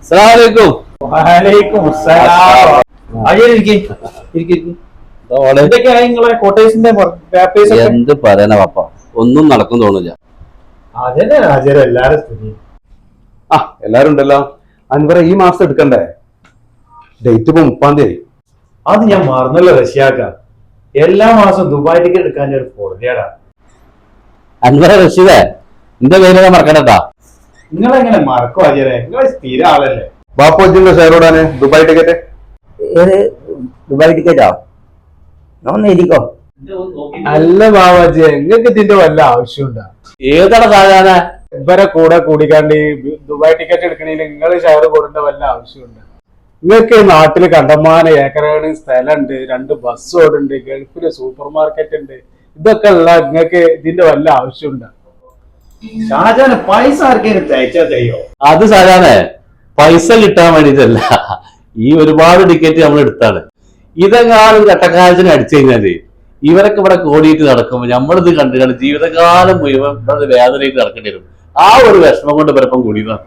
അസ്സലാമലൈക്കും. വലൈക്കും അസ്സലാം. എന്തൊക്കെയായി നിങ്ങളെ കൊട്ടേഷന്റെ പേപ്പേഴ്സ്? എന്ത് പറയാനാ പപ്പ, ഒന്നും നടക്കും തോന്നില്ല. അതന്നെ ഹാജർ എല്ലാരും സ്ഥിതി. എല്ലാരും ഉണ്ടല്ലോ. അൻവറ ഈ മാസം എടുക്കണ്ടേ? ഡേറ്റ് ഇപ്പൊ 30-ാം തീയതി. അത് ഞാൻ മറന്നല്ലോ റഷ്യാക്ക. എല്ലാ മാസം ദുബായ് ടിക്കറ്റ് എടുക്കാൻ ഒരു പൊറുതിയാടാ. അൻവറ റഷീദേ, എന്റെ പേര് മറക്കണ്ടാ. നിങ്ങളെങ്ങനെ മറക്കും ഹാജരെ? നിങ്ങൾ സ്ഥിര ആളല്ലേ. ബാപ്പോജിന്റെ ഷെയറോടാണ് ദുബായ് ടിക്കറ്റ്. ഏത് ദുബായ് ടിക്കറ്റോ? ഇരിക്കോ. അല്ല ബാബാജി, നിങ്ങൾക്ക് ഇതിന്റെ വല്ല ആവശ്യമുണ്ടോ? ഏതാണ് സാധാരണ ഇവരെ കൂടെ കൂടിക്കാണ്ട് ദുബായ് ടിക്കറ്റ് എടുക്കണേൽ നിങ്ങൾ ഷെയർ കൊടുക്കേണ്ട വല്ല ആവശ്യമുണ്ട്? നിങ്ങൾക്ക് നാട്ടില് കണ്ടമാന ഏക്കറുകൾ സ്ഥലമുണ്ട്, 2 ബസ് ഓടുണ്ട്, ഗൾഫില് സൂപ്പർ മാർക്കറ്റ് ഉണ്ട്. ഇതൊക്കെ ഉള്ള നിങ്ങൾക്ക് ഇതിന്റെ വല്ല ആവശ്യമുണ്ടോ? ഷാജാന് പൈസ ആർക്കെങ്കിലും തയ്ച്ചാ ചെയ്യോ? അത് സാധാരണ പൈസ കിട്ടാൻ വേണ്ടിട്ടല്ല. ഈ ഒരുപാട് ടിക്കറ്റ് നമ്മൾ എടുത്താണ്. ഇതെങ്ങാനും ഘട്ടക്കാലത്തിന് അടിച്ചു കഴിഞ്ഞാല് ഇവരൊക്കെ ഇവിടെ കോടിയിട്ട് നടക്കുമ്പോൾ നമ്മളിത് കണ്ടു ജീവിതകാലം മുഴുവൻ ഇവിടെ വേദനയിട്ട് നടക്കേണ്ടി വരും. ആ ഒരു വിഷമം കൊണ്ട് പലപ്പം കൂടിയതാണ്.